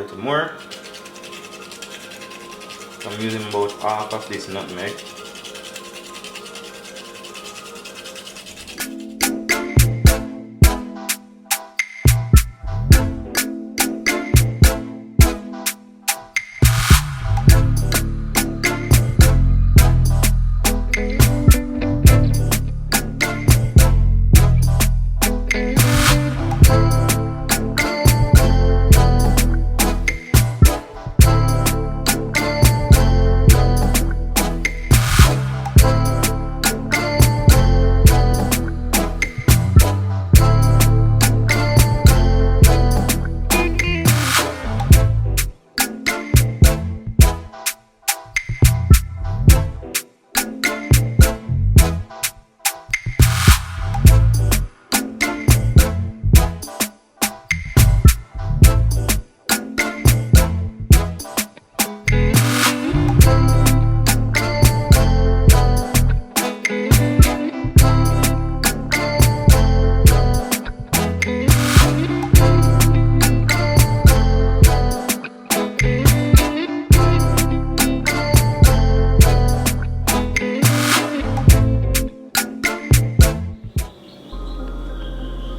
little more. I'm using about half of this nutmeg.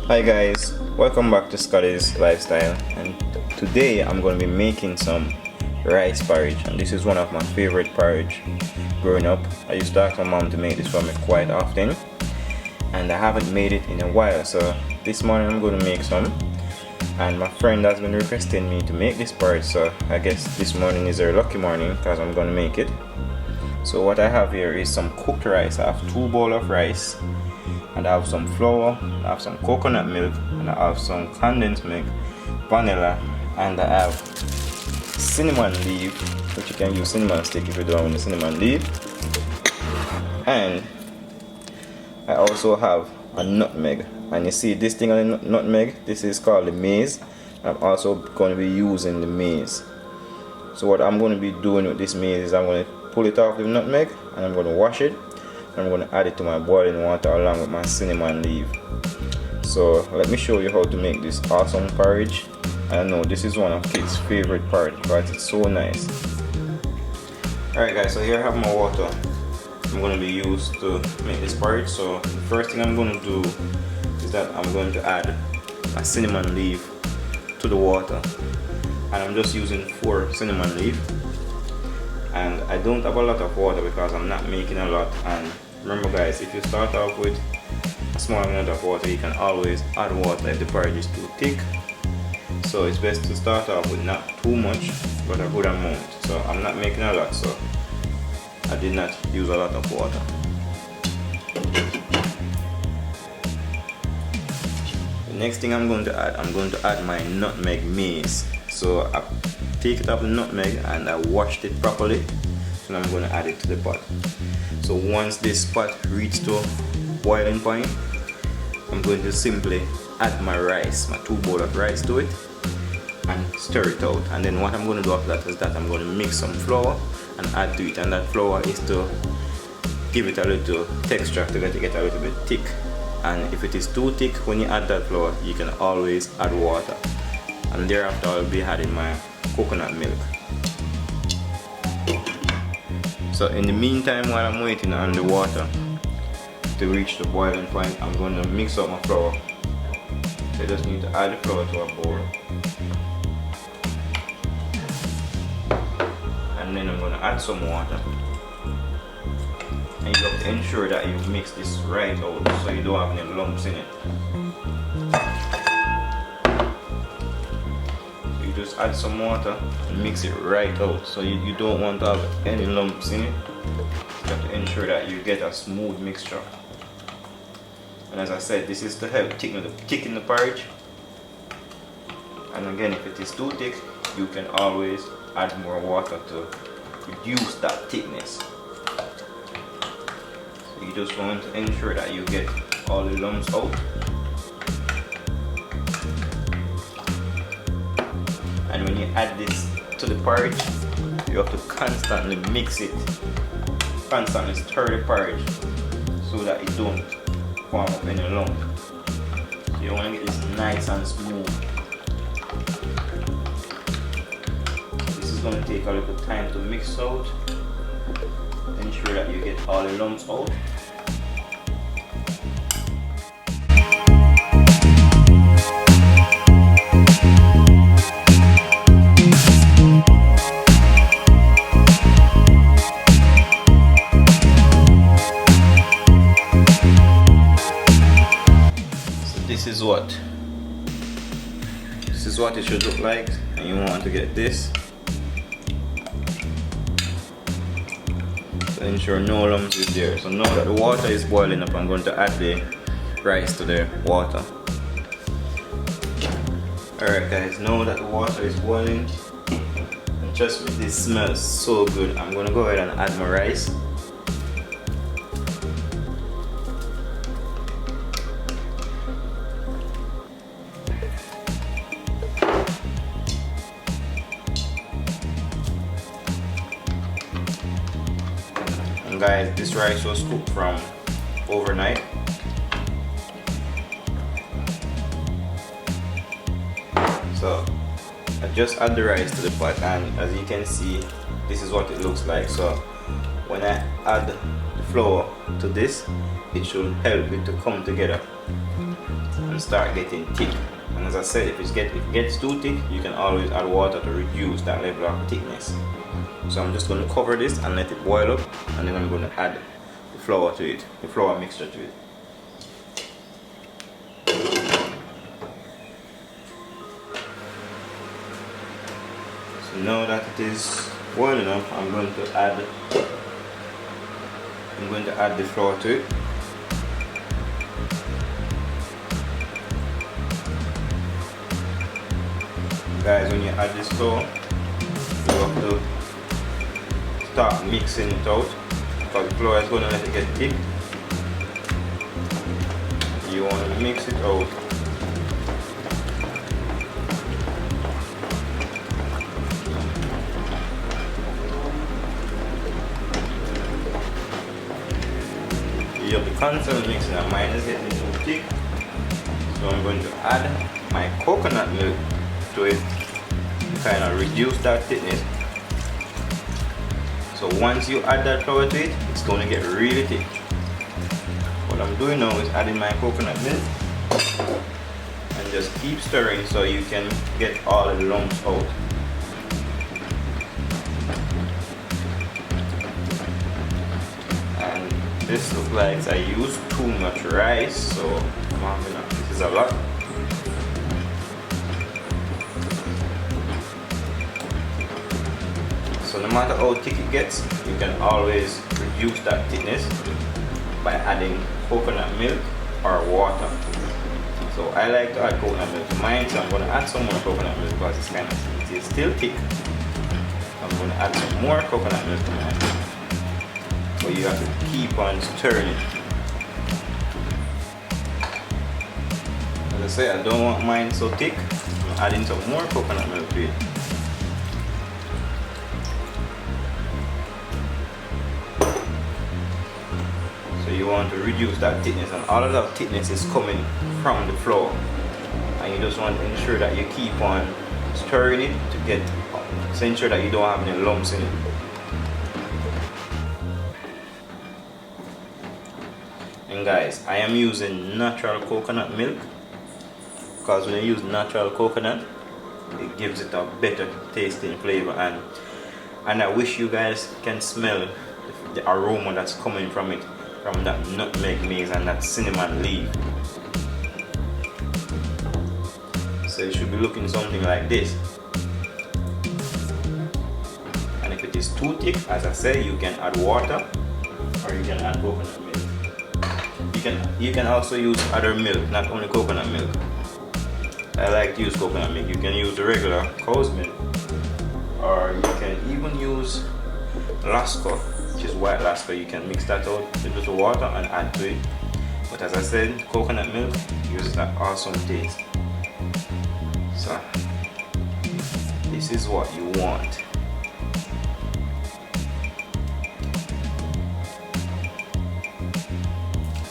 Hi guys, welcome back to Scotty's Lifestyle, and today I'm going to be making some rice porridge, and this is one of my favorite porridge. Growing up, I used to ask my mom to make this for me quite often, and I haven't made it in a while, so this morning I'm going to make some, and my friend has been requesting me to make this porridge, so I guess this morning is a lucky morning because I'm going to make it. So what I have here is some cooked rice. I have 2 bowls of rice, and I have some flour, I have some coconut milk, and I have some condensed milk, vanilla, and I have cinnamon leaf, which you can use cinnamon stick if you don't want the cinnamon leaf, and I also have a nutmeg. And you see this thing on the nutmeg, this is called the maze. I'm also going to be using the maze. So what I'm going to be doing with this maze is I'm going to pull it off the nutmeg, and I'm going to wash it. I'm going to add it to my boiling water along with my cinnamon leaf. So let me show you how to make this awesome porridge. I know this is one of kids' favorite porridge because it's so nice. Alright guys, so here I have my water I'm going to be used to make this porridge. So the first thing I'm going to do is that I'm going to add my cinnamon leaf to the water, and I'm just using 4 cinnamon leaf. And I don't have a lot of water because I'm not making a lot. And remember guys, if you start off with a small amount of water, you can always add water if the porridge is too thick. So it's best to start off with not too much but a good amount. So I'm not making a lot, so I did not use a lot of water. The next thing I'm going to add my Nutmeg Maze. So I take it off the nutmeg and I washed it properly, and I'm going to add it to the pot. So once this pot reaches to boiling point, I'm going to simply add my rice, my 2 bowls of rice to it, and stir it out. And then what I'm going to do after that is that I'm going to mix some flour and add to it, and that flour is to give it a little texture to let it get a little bit thick. And if it is too thick when you add that flour, you can always add water. And thereafter I'll be adding my coconut milk. So in the meantime, while I'm waiting on the water to reach the boiling point, I'm going to mix up my flour. So I just need to add the flour to a bowl, and then I'm going to add some water. And you have to ensure that you mix this right out so you don't have any lumps in it. Just add some water and mix it right out, so you don't want to have any lumps in it. You have to ensure that you get a smooth mixture. And as I said, this is to help thicken the porridge. And again, if it is too thick, you can always add more water to reduce that thickness. So you just want to ensure that you get all the lumps out. And when you add this to the porridge, you have to constantly mix it, constantly stir the porridge so that it don't form up any lump. So you want to get this nice and smooth. is going to take a little time to mix out. Ensure that you get all the lumps out. So this is what it should look like, and you want to get this. So ensure no lumps is there. So now that the water is boiling up, I'm going to add the rice to the water. Alright guys, now that the water is boiling, just this smells so good, I'm going to go ahead and add my rice. And guys, this rice was cooked from overnight. So I just add the rice to the pot, and as you can see, this is what it looks like. So when I add the flour to this, it should help it to come together and start getting thick. And as I said, if it gets too thick, you can always add water to reduce that level of thickness. So I'm just going to cover this and let it boil up, and then I'm going to add the flour to it, the flour mixture to it. So now that it is boiling up, I'm going to add the flour to it. Guys, when you add this flour, you have to start mixing it out, because the flour is going to let it get thick. You want to mix it out. You have to constantly mixing, and mine is getting too thick. So I'm going to add my coconut milk to it to kind of reduce that thickness. So once you add that flour to it, it's going to get really thick. What I'm doing now is adding my coconut milk and just keep stirring so you can get all the lumps out. And this looks like I used too much rice, so this is a lot. So no matter how thick it gets, you can always reduce that thickness by adding coconut milk or water. So I like to add coconut milk to mine, so I'm going to add some more coconut milk because it's still thick. I'm going to add some more coconut milk to mine. So you have to keep on stirring it. As I say, I don't want mine so thick. I'm adding some more coconut milk to it. So you want to reduce that thickness, and all of that thickness is coming from the flour, and you just want to ensure that you keep on stirring it to ensure that you don't have any lumps in it. And guys, I am using natural coconut milk, because when you use natural coconut, it gives it a better tasting flavor, and I wish you guys can smell the aroma that's coming from it, from that nutmeg maze and that cinnamon leaf. So it should be looking something like this. And if it is too thick, as I say, you can add water or you can add coconut milk. You can also use other milk, not only coconut milk. I like to use coconut milk. You can use the regular cow's milk, or you can even use Lasco, which is white Lasco. You can mix that out with a little water and add to it. But as I said, coconut milk gives that awesome taste. So this is what you want.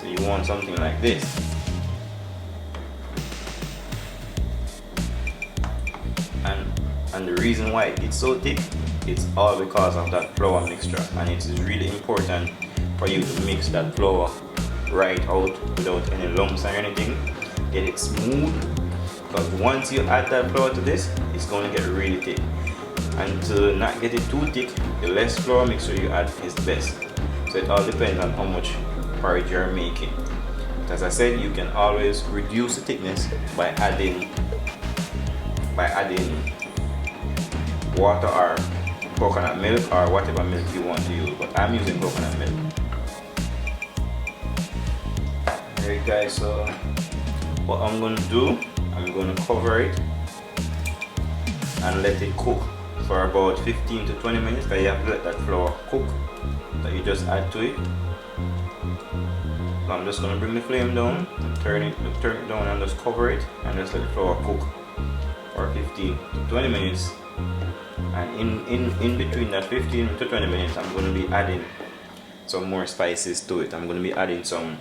So you want something like this. And And the reason why it's so thick, it's all because of that flour mixture, and it is really important for you to mix that flour right out without any lumps or anything. Get it smooth, because once you add that flour to this, it's going to get really thick. And to not get it too thick, the less flour mixture you add is best. So it all depends on how much porridge you're making. But as I said, you can always reduce the thickness by adding water or coconut milk or whatever milk you want to use, but I'm using coconut milk. Alright guys, so what I'm going to do, I'm going to cover it and let it cook for about 15 to 20 minutes, because you have to let that flour cook that you just add to it. So I'm just going to bring the flame down, turn it down and just cover it and just let the flour cook for 15 to 20 minutes. And in between that 15 to 20 minutes, I'm going to be adding some more spices to it. I'm going to be adding some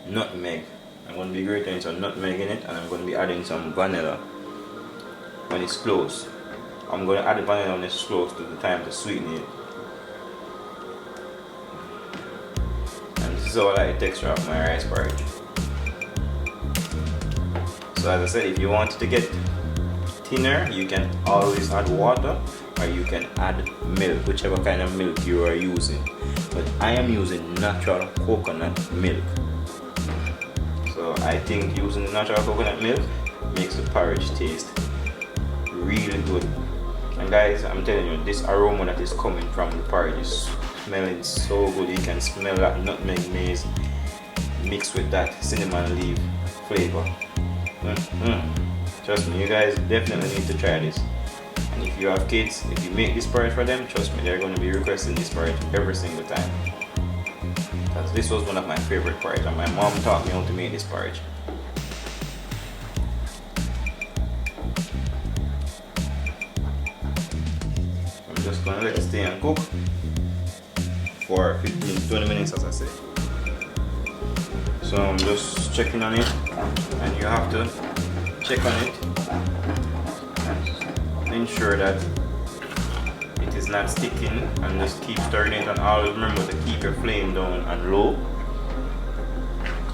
nutmeg. I'm going to be grating some nutmeg in it, and I'm going to be adding some vanilla when it's close. I'm going to add the vanilla when it's close to the time to sweeten it. And this is how I like the texture of my rice porridge. So as I said, if you want it to get thinner, you can always add water, or you can add milk, whichever kind of milk you are using. But I am using natural coconut milk. So I think using the natural coconut milk makes the porridge taste really good. And guys, I'm telling you, this aroma that is coming from the porridge is smelling so good. You can smell that nutmeg maze mixed with that cinnamon leaf flavor. Trust me, you guys definitely need to try this. And if you have kids, if you make this porridge for them, trust me, they're going to be requesting this porridge every single time. Because this was one of my favorite porridge, and my mom taught me how to make this porridge. I'm just going to let it stay and cook for 15-20 minutes, as I said. So I'm just checking on it, and you have to check on it and ensure that it is not sticking, and just keep stirring it. And always remember to keep your flame down and low.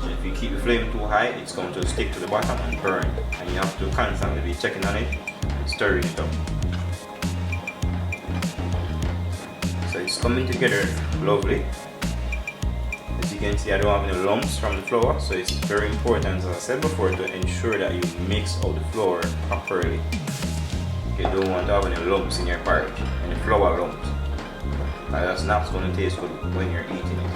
If you keep the flame too high, it's going to stick to the bottom and burn, and you have to constantly be checking on it and stirring it up. So it's coming together lovely. As you can see, I don't have any lumps from the flour, so it's very important, as I said before, to ensure that you mix out the flour properly. You don't want to have any lumps in your porridge, any flour lumps. That's not going to taste good when you're eating it.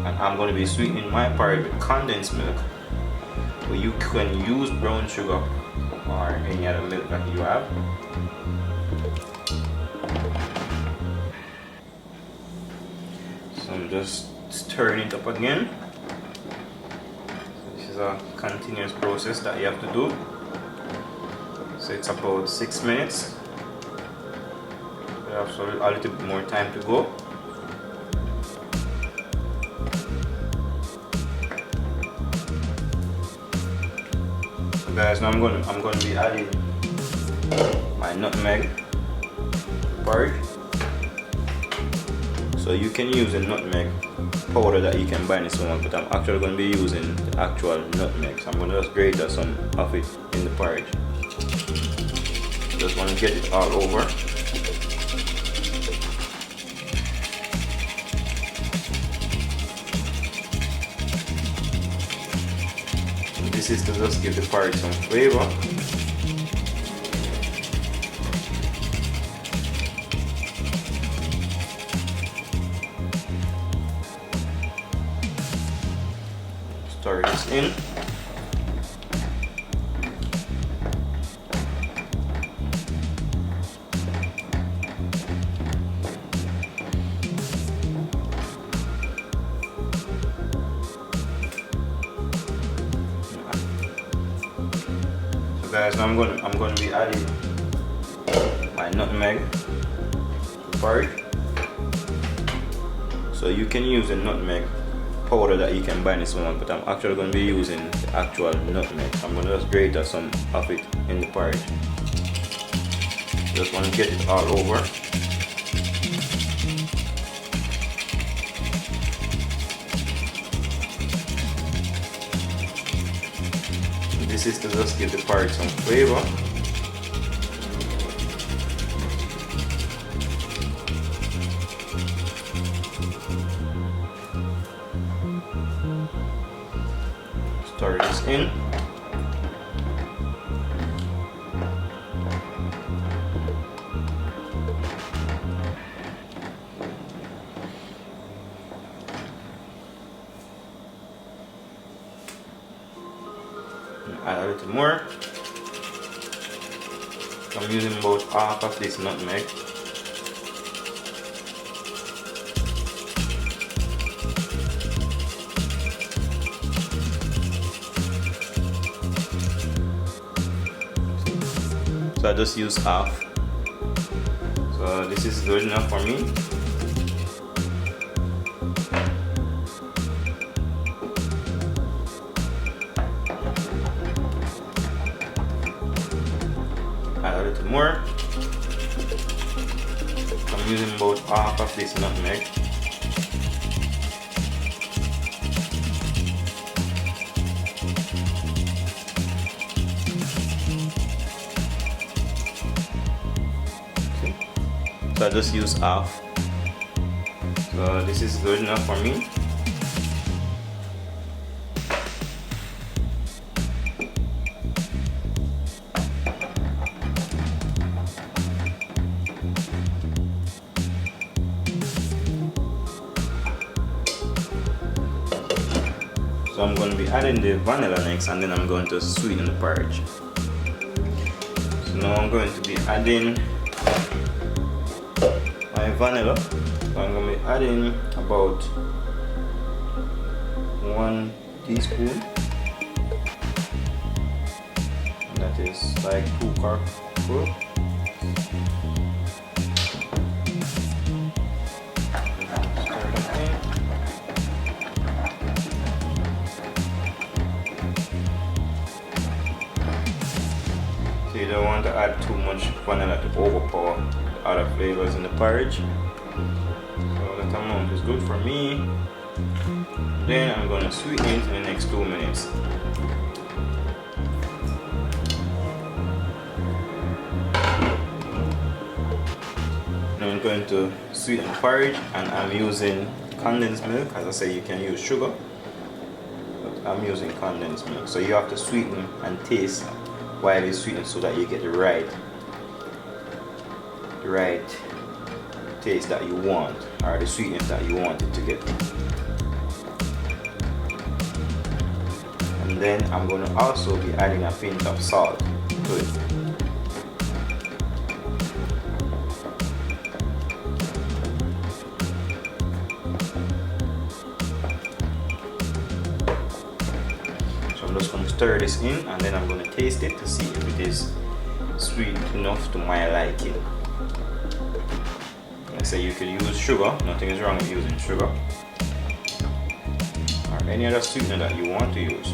And I'm going to be sweetening my porridge with condensed milk, but you can use brown sugar or any other milk that you have. So I'm just stirring it up again. This is a continuous process that you have to do. So it's about 6 minutes. We have a little bit more time to go. So guys, now I'm going to be adding my nutmeg porridge. So you can use a nutmeg powder that you can buy in the supermarket, but I'm actually going to be using the actual nutmeg. So I'm going to just grate some of it in the porridge. Just want to get it all over. And this is to just give the porridge some flavor. Stir this in. So guys, now I'm going to be adding my nutmeg porridge. So you can use a nutmeg powder that you can buy in the supermarket, but I'm actually going to be using the actual nutmeg. I'm going to just grate some of it in the porridge. Just want to get it all over. This is to just give the porridge some flavor. Stir this in. Add a little more. I'm using about half of this nutmeg. So I just use half. So this is good enough for me. Add a little more. I'm using about half of this nutmeg. So I just use half. So this is good enough for me. So I'm going to be adding the vanilla next, and then I'm going to sweeten the porridge. So now I'm going to be adding my vanilla. So I'm going to be adding about 1 teaspoon. And that is like 2 corkscrews. You don't want to add too much vanilla to overpower the other flavors in the porridge. So that amount is good for me. Then I'm going to sweeten it in the next 2 minutes. Now I'm going to sweeten the porridge, and I'm using condensed milk. As I say, you can use sugar, but I'm using condensed milk. So you have to sweeten and taste while it's sweetened so that you get the right taste that you want, or the sweetness that you want it to get. And then I'm going to also be adding a pinch of salt to it. I'm just going to stir this in, and then I'm going to taste it to see if it is sweet enough to my liking. Like I say, you could use sugar, nothing is wrong with using sugar, or any other sweetener that you want to use.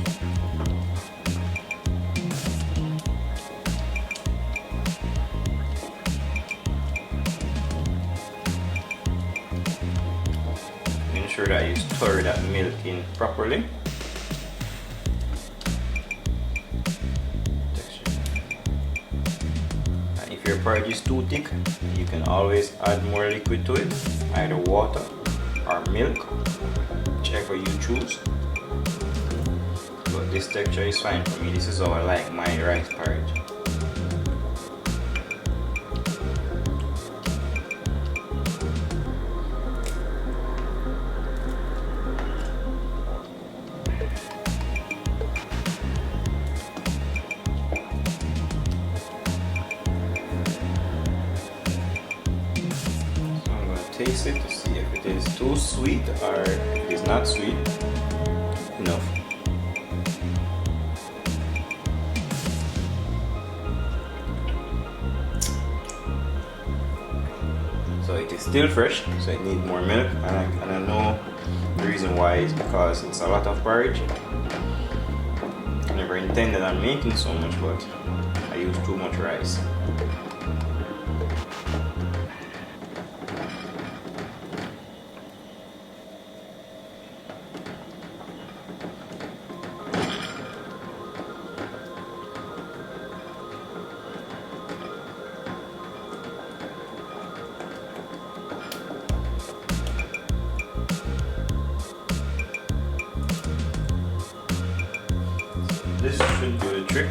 Ensure that you stir that milk in properly. If your porridge is too thick, you can always add more liquid to it, either water or milk, whichever you choose. But this texture is fine for me. This is how I like my rice porridge. Taste it to see if it is too sweet or if it is not sweet enough. So it is still fresh, so it needs more milk, and I know the reason why is because it's a lot of porridge. I never intended on making so much, but I used too much rice. trick.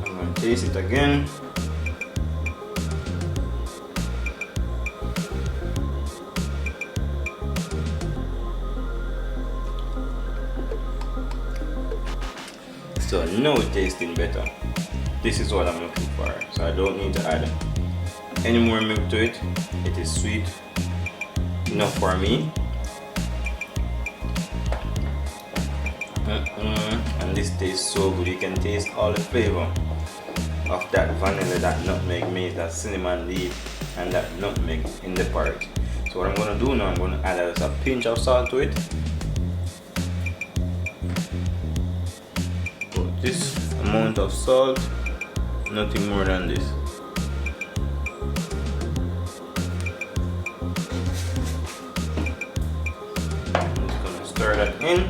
I'm going to taste it again. So now it's tasting better. This is what I'm looking for. So I don't need to add any more milk to it. It is sweet enough for me. And this tastes so good. You can taste all the flavor of that vanilla, that nutmeg maze, that cinnamon leaf, and that nutmeg in the porridge. So what I'm going to do now, I'm going to add a pinch of salt to it. Put this amount of salt, nothing more than this. I'm just going to stir that in.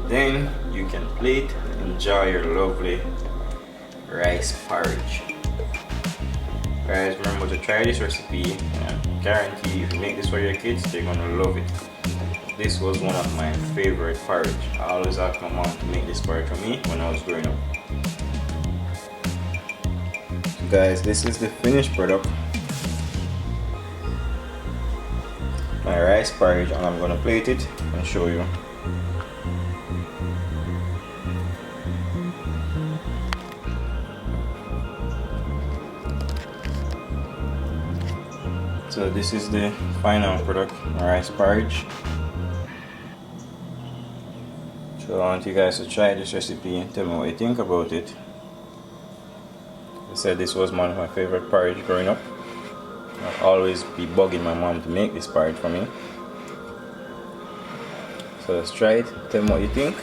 Then you can plate and enjoy your lovely rice porridge. Guys, remember to try this recipe. I guarantee if you make this for your kids, they're gonna love it. This was one of my favorite porridge. I always asked my mom to make this porridge for me when I was growing up. So guys, this is the finished product. My rice porridge, and I'm gonna plate it and show you. So this is the final product, rice porridge. So I want you guys to try this recipe and tell me what you think about it. I said this was one of my favorite porridge growing up. I'll always be bugging my mom to make this porridge for me. So let's try it, tell me what you think.